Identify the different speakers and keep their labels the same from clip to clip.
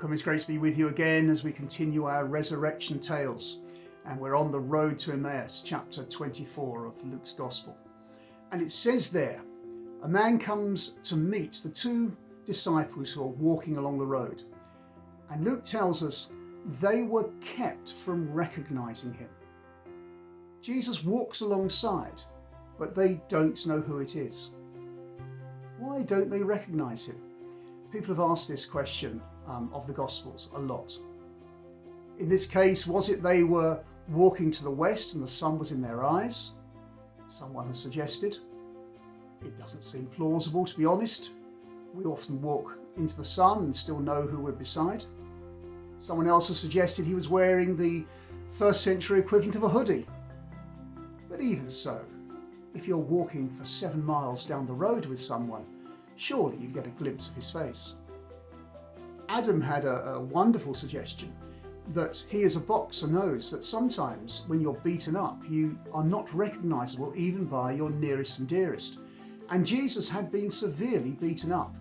Speaker 1: Welcome, it's great to be with you again as we continue our resurrection tales. And we're on the road to Emmaus, chapter 24 of Luke's Gospel. And it says there, a man comes to meet the two disciples who are walking along the road. And Luke tells us they were kept from recognizing him. Jesus walks alongside, but they don't know who it is. Why don't they recognize him? People have asked this question of the Gospels a lot. In this case, was it they were walking to the west and the sun was in their eyes? Someone has suggested. It doesn't seem plausible, to be honest. We often walk into the sun and still know who we're beside. Someone else has suggested he was wearing the first century equivalent of a hoodie. But even so, if you're walking for 7 miles down the road with someone, surely you get a glimpse of his face. Adam had a wonderful suggestion that he as a boxer knows that sometimes when you're beaten up, you are not recognisable even by your nearest and dearest. And Jesus had been severely beaten up,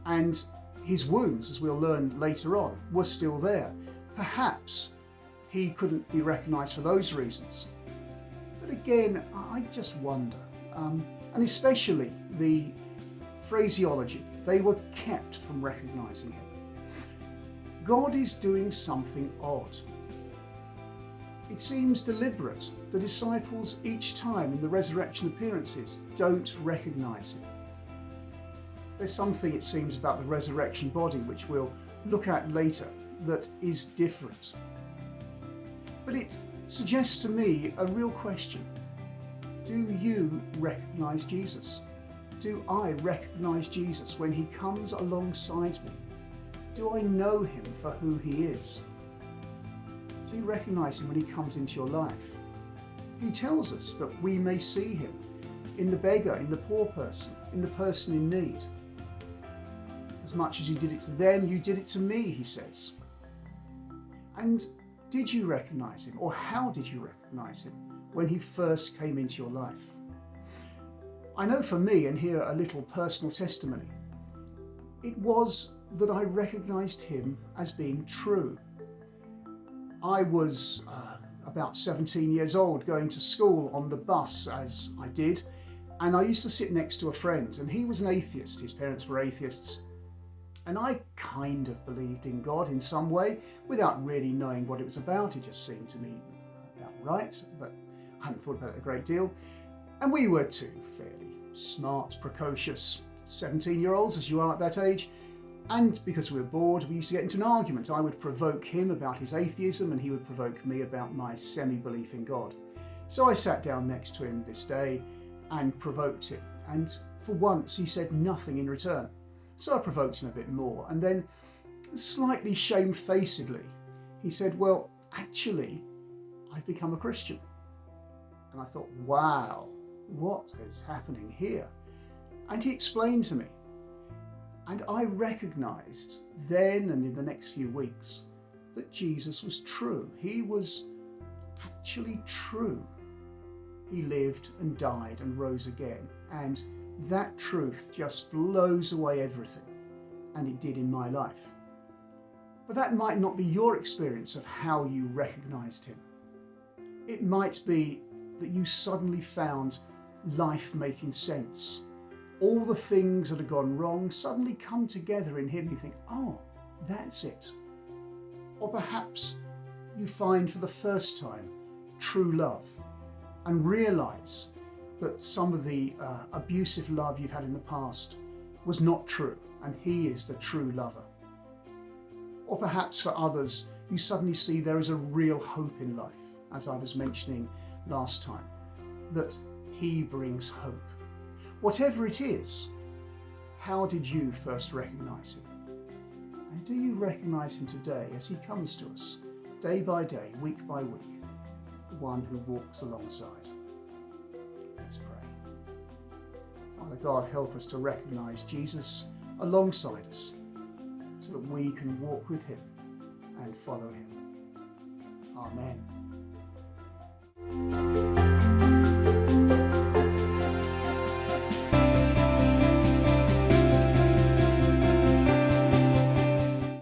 Speaker 1: and his wounds, as we'll learn later on, were still there. Perhaps he couldn't be recognised for those reasons. But again, I just wonder, and especially the phraseology, they were kept from recognising him. God is doing something odd. It seems deliberate. The disciples each time in the resurrection appearances don't recognise him. There's something, it seems, about the resurrection body which we'll look at later that is different. But it suggests to me a real question. Do you recognise Jesus? Do I recognise Jesus when he comes alongside me? Do I know him for who he is? Do you recognise him when he comes into your life? He tells us that we may see him in the beggar, in the poor person, in the person in need. As much as you did it to them, you did it to me, he says. And did you recognise him, or how did you recognise him when he first came into your life? I know for me, and here a little personal testimony, it was that I recognised him as being true. I was about 17 years old, going to school on the bus as I did, and I used to sit next to a friend, and he was an atheist. His parents were atheists, and I kind of believed in God in some way without really knowing what it was about. It just seemed to me about right, but I hadn't thought about it a great deal. And we were two fairly smart, precocious 17-year-olds, as you are at that age. And because we were bored, we used to get into an argument. I would provoke him about his atheism, and he would provoke me about my semi-belief in God. So I sat down next to him this day and provoked him. And for once, he said nothing in return. So I provoked him a bit more. And then, slightly shamefacedly, he said, well, actually, I've become a Christian. And I thought, wow, what is happening here? And he explained to me. And I recognised then and in the next few weeks that Jesus was true. He was actually true. He lived and died and rose again. And that truth just blows away everything. And it did in my life. But that might not be your experience of how you recognised him. It might be that you suddenly found life making sense. All the things that had gone wrong suddenly come together in him. You think, oh, that's it. Or perhaps you find for the first time true love and realise that some of the abusive love you've had in the past was not true, and he is the true lover. Or perhaps for others, you suddenly see there is a real hope in life, as I was mentioning last time, that he brings hope. Whatever it is, how did you first recognise him? And do you recognise him today as he comes to us, day by day, week by week, the one who walks alongside? Let's pray. Father God, help us to recognise Jesus alongside us so that we can walk with him and follow him. Amen.